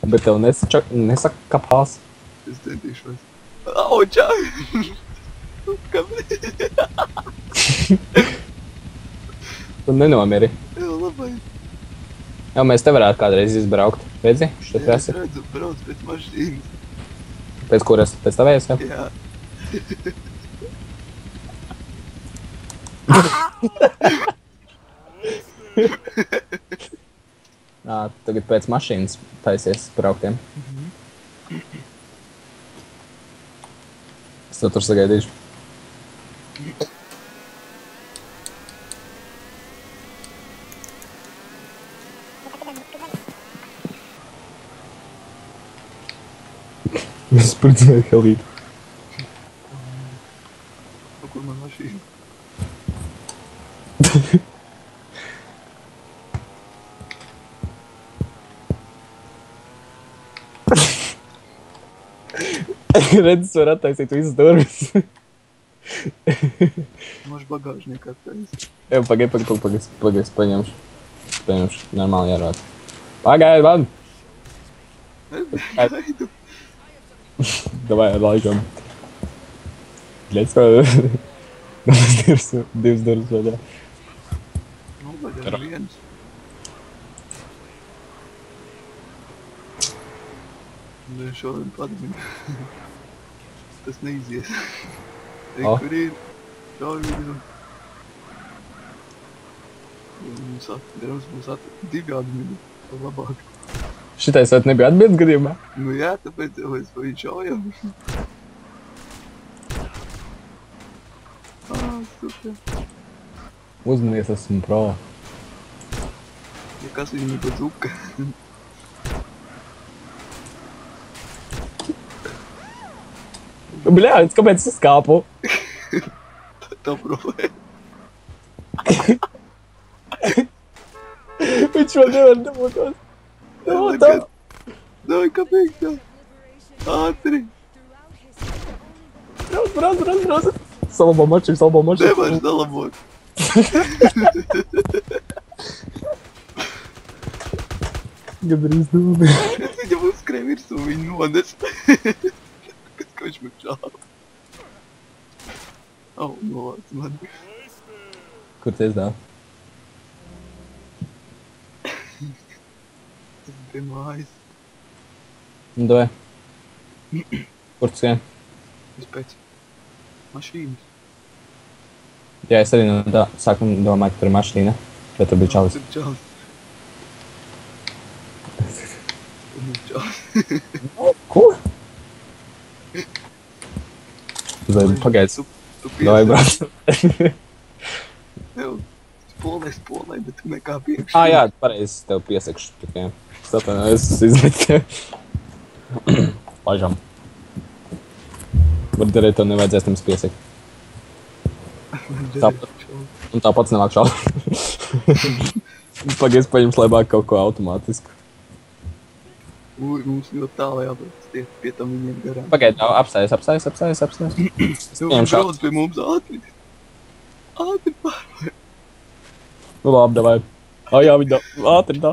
Bet tev nesakapās. Es centīšos. Au, čau! Tu nenomiri. Jā, labai. Jā, mēs te varētu kādreiz izbraukt. Redzi? Šeit Jā, es esi. redzu, brauc pēc mašīnas. Pēc kuras? Pēc tavējas, jā? Jā. Tagad pēc mašīnas taisies brauktiem. Es to tur sagaidīšu. Es spridzēju helīti. Kur man mašīna? Redz, var attaisīt visas durvis. Maš bagāžniekā taisa. Jā, pagaid, paņemšu. Normāli jārāda. Pagaid, man! Gaidu. Davai, ar laikam. Let's go. Divas durvis vaļā. Nu, vai ar viens. Nu, šodien padaminu. Tas neizies. Ej, kur ir? Šauj vidu. Mums divi atmini. Labāk. Šitais vēl nebija atbildes gadījumā? Nu jā, tāpēc jau mēs pa viņu šaujam. Super. Uzmanies, esmu pro. Ja kas viņu pa zuka. Bļāc, kāpēc es skāpu? Tā problēma. Viņš vēl nevar dabūtos. Davai, kāpēc tā? Ātri. Brauc. Salabā maču. Nevar dalabot. Gadrīz domāju. Viņam uzskrēja virsū, viņu nodes. Ka viņš man čāla. Au, nolāc man. Kur tu esi dāv? Tas bija mājas. Nu, davai. Kur tu skrien? Es pēc mašīnas. Jā, es arī sāku domāt, ka tur ir mašīna. Bet tur bija čalis. Tur čalis. Tur bija čalis. Ko? Pagaid. Tu Davai, brauc. Tev spolē, bet tu nekā piekšā. Jā, pareizi tev piesakšu. Es atvainojos, es izmetu tev. Pažam. Var darīt, tev nevajadzēs tam piesakt. Un tāpats nevāk šādi. Pagaid, paņems labāk kaut ko automātisku. Ui, mums ļoti tālā jābrauc pie tam viņiem garām. Pagaid, apstājies. Tu brauc pie mums ātri. Ātri pārvāj. Nu labi, davai. Jā, viņi ātri tā.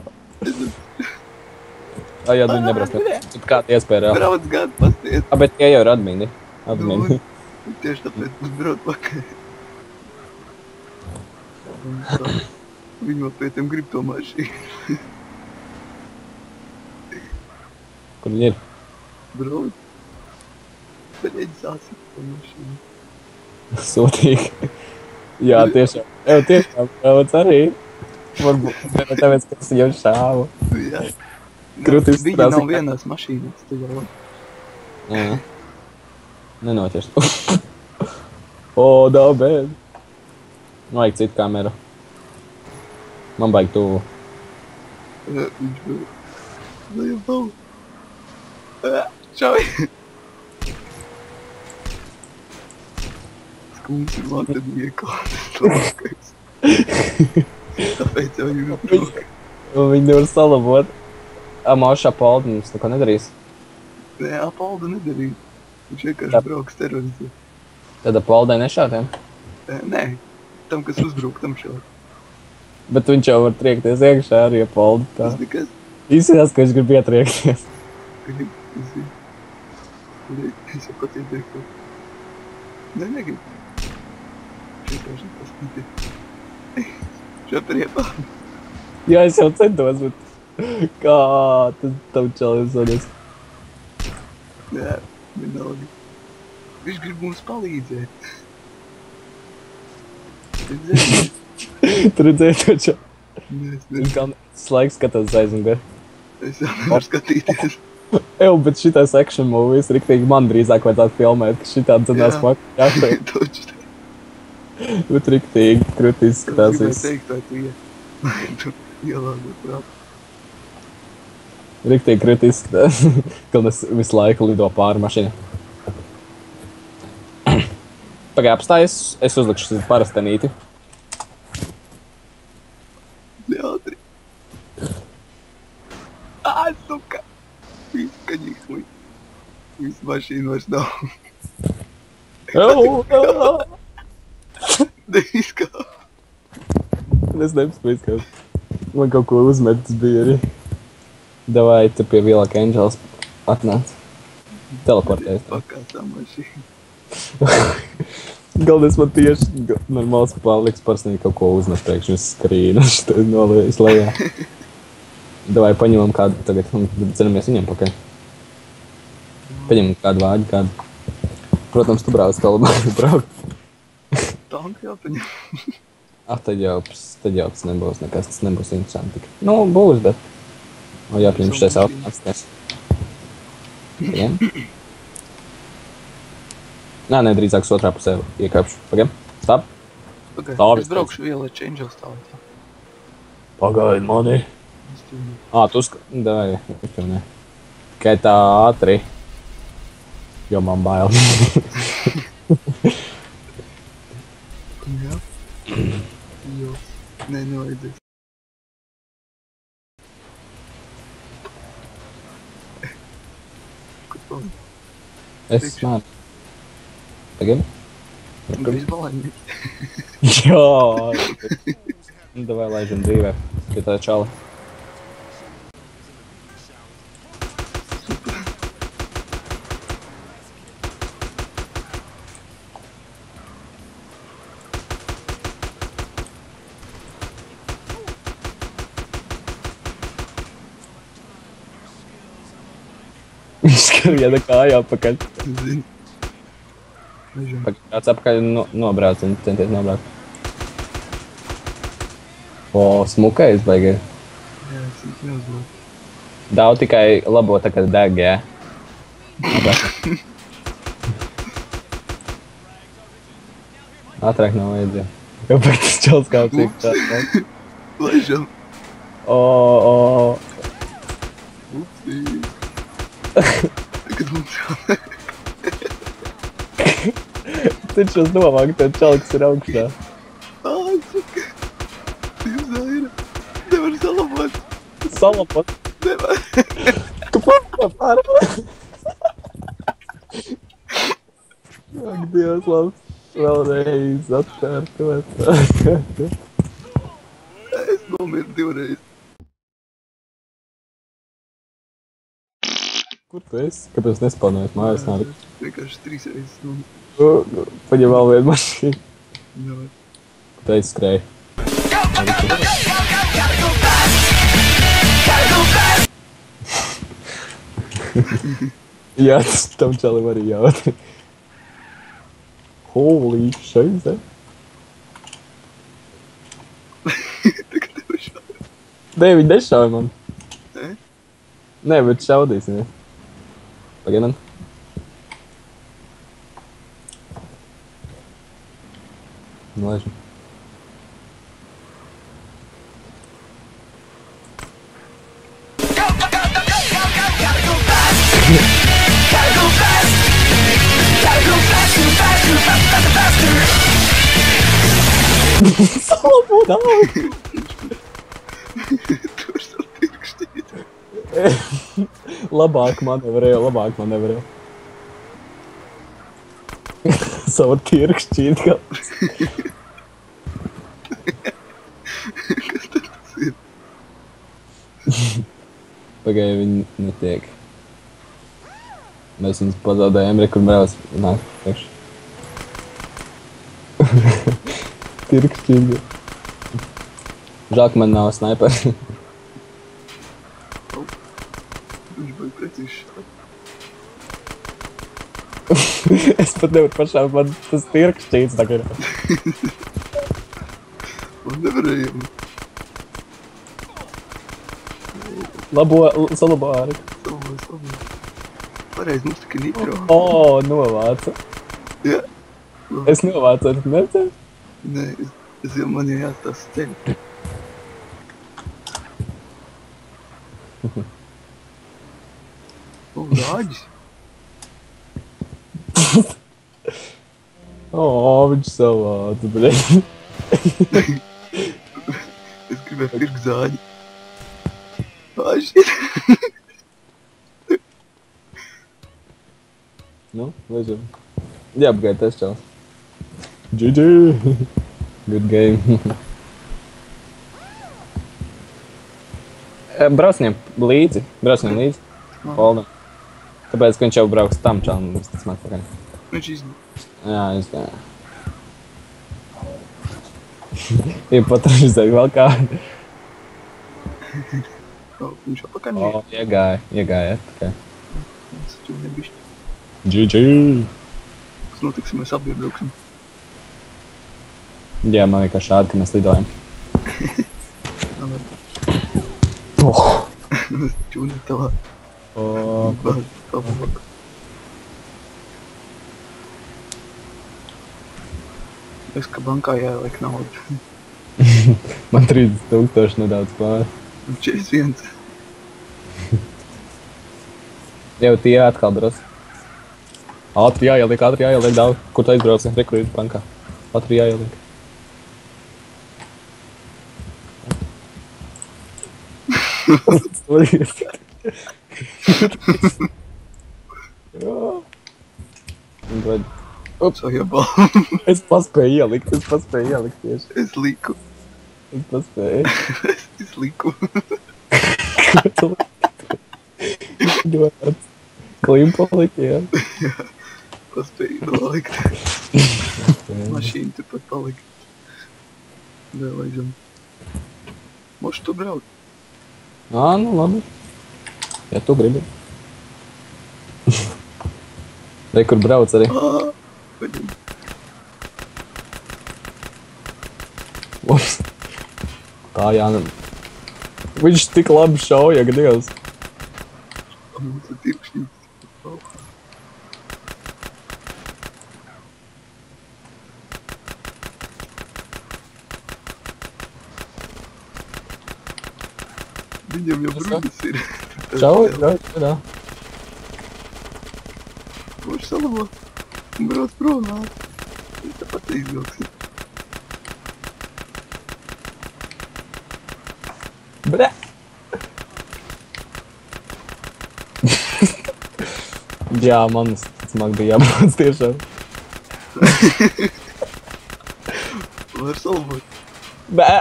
Jā, viņi nebrauc. Cik kāda iespēja reāli. Brauc gadu pastiet. Bet tie jau ir admini. Tieši tāpēc mums brauc pakaļ. Viņi vēl pie tiem grib to mašīnu. Kur viņi ir? Brauc. Beļeģi sāsīt to mašīnu. Sūtīgi. Jā, tiešām. Tiešām, brauc arī. Varbūt, tāpēc, ka es jau šāvu. Jā. Krūti Viņi izstrāsīt. nav vienās mašīnās, tu jau. Jā. Nenoķers. Da, bēd. Vajag citu kameru. Man baigi tuvu. Viņš bija. Nu jau nav. Čau! Skums ir latadniekāds. Tāpēc jau jau brauc. Viņi nevar salabot. Māšā Palda mums neko nedarīs. Nē, Palda nedarīja. Viņš vienkārši brauks terorizēt. Tad Paldai nešātiem? Nē, tam, kas uzbruk, tam šādi. Bet viņš jau var triekties iekšā arī Palda tā. Tas nekas. Izsījās, ka viņš grib ietriekties. Es zinu. Es jau patīs teiktu. Nē, negribu. Šeit paskatīties. Šeit riepā. Jā, es jau centos, bet kā tas tam čalim zodies? Jā, vienalga. Viņš grib mums palīdzēt. Tu redzēji to čalim? Nē, es Viņš nevaru. galvenais laiks skatās aizmugari. Es jau nevaru skatīties. Ew, bet šitais action movies riktīgi man drīzāk vajadzētu filmēt, ka šitā dzinās Jā. maka jāšai. Toči. Bet riktīgi krūti izskatās Es gribēju viss. teikt, vai tu tu ielāgo prātu. Riktīgi krūti izskatās. Galvenais visu laiku lido pāri mašīnai. Pagāj apstājas, es uzlikšu parastenīti. Ļautri. Ā, suka! Viss kaņīgs likt. Viss mašīna vairs nav. Neizkāp. Es nespēju izskatīt. Man kaut ko uzmetis bija arī. Davai, tu pie Vīlāka Angels atnāc. Teleportēs. Pakātā mašīna. Galvenais man tieši normāls paliks personīgi kaut ko uzmet priekš un skrīna. Šitais nolējas lejā. Davai, paņemam kādu tagad un cenamies viņam pakaļ. Paņemam kādu vāģi, kādu. Protams, tu brauc tā labāk braukt. Tanku jāpaņem. Tad jau tas nebūs nekas, tas nebūs interesanti. Nu, būs, bet... O, jāpņem šitais automatiskas. Pagaim. Nē, drīzāk otrā pusē iekāpšu. Pagaim, stop. Pagaid, Tā, es braukšu Village Angels tālāk. Pagaid mani. Es tev Tu davai, es tev ne. Tikai tā ātri. Jo man bail. Jā. Jo. Nē, nevajadzēs. Kur paliek? Es man. Pagaim. Bez balaņi. Jā. Davai laižam dzīvē. Pie tā čala. Viņš skriena kājā pakaļ. Zini. Ležam. Kāds apakaļ nobrauc un centies nobraukt. O, smukais baigi. Jā, es īsti neuzbraucu. Daudz tikai labo tā kā deg, jā. Ātrāk nav vajadzēja. Kāpēc tas čels kā cik tā? Ležam. O. Upsī. Tagad mums jau. Taču es domāju, ka tev čaliks ir augstā. Ā, suka. Zaira. Nevar salabot. Salapot. Nevar. Tu pārā. Ak, Dievs, labs. Vēlreiz atkārtot. Es nomiru divreiz. Kur tu esi? Kāpēc nespalnojies mājās nāk? Vienkārši 3 reizes nomiru. Paņem vēl vienu mašīnu. Nevar. Te izskrēja. Jā, tas tam čalim arī jautri. Holy shit, Tagad nevar šādi. Nē, viņi nešauja man. Ne? Nē, bet šaudīsimies. Pagaidām. Nolaižam. Salabu nav! Tur savu pirkštīt. Labāk manevrēju. Savu tirkšķīt, kā. Kas tad tas ir? Pagaidām viņi netiek. Mēs viņus pazaudējām, re, kur brauc. Nāk, priekš. Tirkšķīgi. Žēl, ka man nav sniperi. Viņš bija precīzi. Es pat nevaru pašām, man tas tirkšķīts tagad. Man nevarēja. Salabā arī. Pareiz, mums tikai nitro. O, novāca. Jā. Es novācu, tu neredzēji? Nē, es jau man jau jāstās ceļu. O, rāģis. O, viņš savāca, bļeļ. Es gribēju pirkt zāģi. Ā, shit. Nu, ležam. Jā, apgaid, tas čals. GG! Good game. Brauc viņam līdzi. Holdam. Tāpēc, ka viņš jau brauks tam čalam, es tas māk pakaļ. Viņš izgāja. Jā, izgāja. Iepatražizēja vēl kādu. O, viņš apakaļ nē. O, iegāja, tikai. Es taču nebišķi. GG! Kas notiks, ja mēs abi iebrauksim? Jā, man vienkārši šādi, ka mēs lidojam. Es taču tavā. Pabak. Es ka bankā jāieliek naudu. Man 30,000 nedaudz pāri. 41. Jau tie atkal dros. Ātri jāieliek daudz. Kur tu aizbrauci? Rekurīt bankā. Ātri jāieliek. Sajabā. Es paspēju ielikt tieši. Es liku. Es paspēju. Es liku. Klimpaliki, jā. Paspēju nolikt. Mašīna turpat palikt. Vēl aizam. Moši tu brauc? Ā, nu labi. Ja tu gribi. Re, kur brauc arī. Paņem. Ups. Tā jā. Viņš tik labi šauja, ka Dievs. Mums ir tirkšņīgs. Viņam jau bruņas ir. Šauja. Viņš salabo. Un brauc prom nāk. Viņš tāpat izvilks. Bre! Jā, man smag bija jābrauc tiešām. Var salabot. Bē!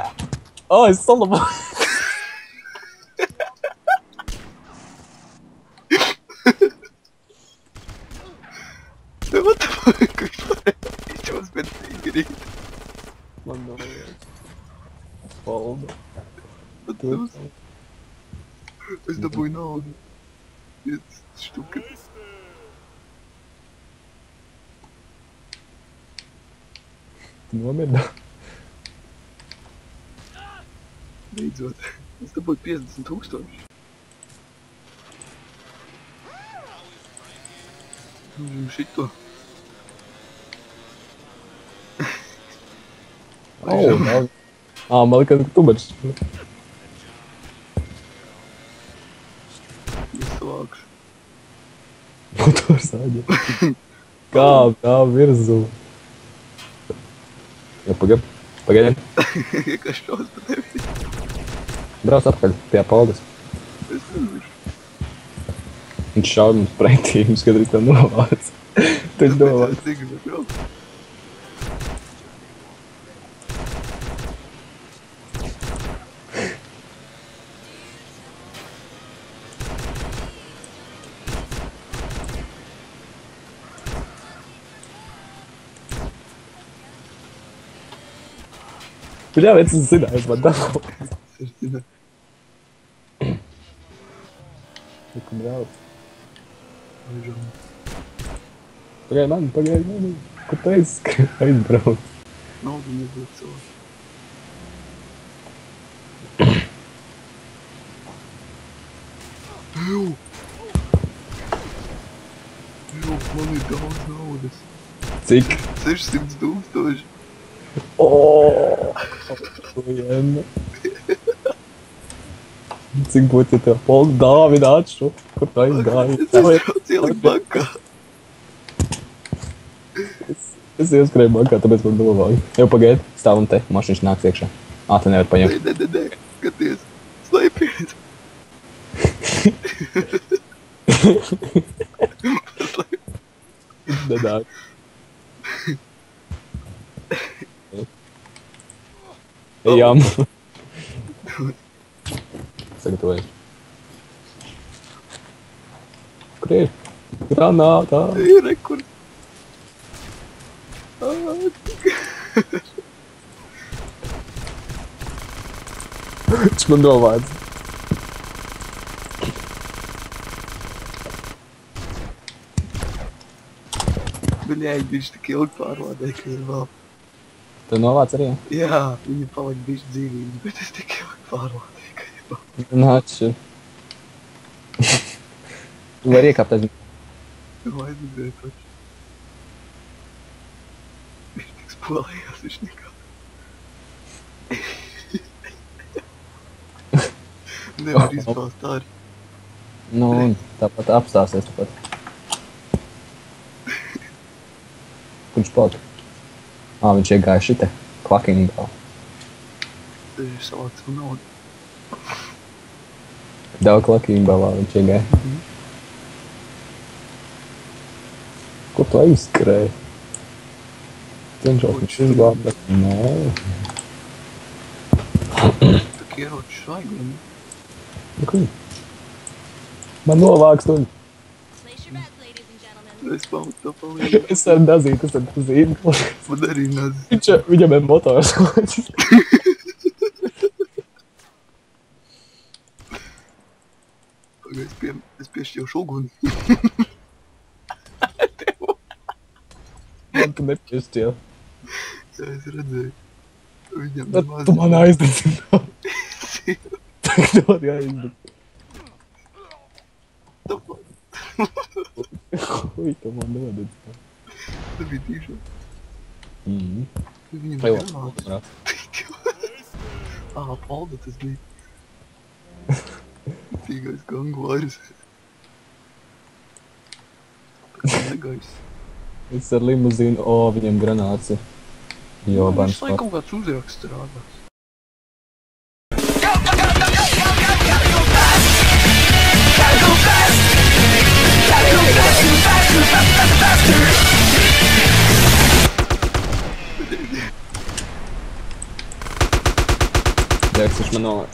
O, es salaboju! What the fuck? Viņš jau spēc grīt. Man nav vajag. Polda. Es dabūju naudu. 5 štukas. Tu nomirdā? Beidzot. Es dabūju 50,000. Šito. Labi. Man liekas, ka tu bačs. Vislāks. Motors āģi. Kā virzu. Jā, pagaidi. Kas šaus pa tevi? Brauc atpakaļ, pie Paldas. Es nezinu. Viņš šauj mums pretī, viņš skatīt tā novāc. Tu esi novāc. Es negribu braukt. Jā, bet es zināju, es man dabūju. Es zinu. Likum brauc. Aizžam. Pagaid mani. Kur tu aizbrauc? Naudu nezinu cilvēku. Jū, man ir daudz naudas. Cik? 600 000. Viena. Cik būtu, ja tev poldu Dāvida atšu? Kur tu aizgāji? Es braucu ielikt bankā. Es ieskrēju bankā, tāpēc man novāju. Jau pagaid, stāvam te, mašīnas nāks iekšā. Tu nevar paņemt. Nē, skaties. Slēpiet. Nedāk. Ejam. Sagatavojies. Kur ir? Granātā. Ir rekur. Viņš man novāc. Bļēģi, viņš tik ilgi pārvādēja, ka ir vēl. Tu novāc arī? Jā, viņa palika bišķi dzīvīgi, bet es tik ilgi pārvādēju, ka ir vēl. Nāc šur. Tu vari iekāpt aiz. Vai aizmugurēja taču. Viņš tik spolējās, viņš nekā. Nevar izpāst arī. Nu, tāpat apstāsies tāpat. Kur viņš palika? Viņš iegāja šite. Klaking ball. Viņš savāc savu naudu. Daudz klaking ballā viņš iegāja. Ko tu aizskrēji? Cenšos viņš izglābt, bet nē. Tak ieroči vajag, vai ne? Kur? Man novāks tu. Place your bets, ladies and gentlemen. Es pamatu to palīdzu. Es ar dazīju, tas ar dazīju. Man arī nezinu. Viņam ir motors. Pagaid, es piešķiešu uguni. Man tu nepiešķiel. Jā, es redzēju. Viņam Bet tu man aizdedzināji. Tagad man jāizdod. Tāpēc. Ui, tu man nodedzināji. Tas bija tīšām. Viņam Vai ir vēl? granāts. Palda tas bija. Tīgais gangvairs. Negais. Es ar limuzīnu, viņam granāts ir. Jobans. Viņš lai kaut kāds uzraksts strādās. Dēks, viņš man novāc.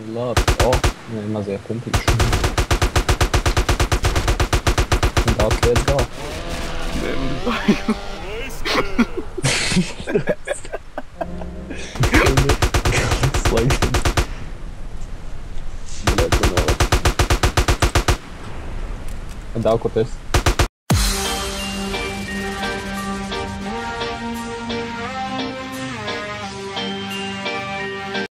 Labi, nē, mazie puntīši. Daudz lietas galā. Nē, man vajag. Slēgsim. Bļēt, tu novāc. Daudz, kur tu esi?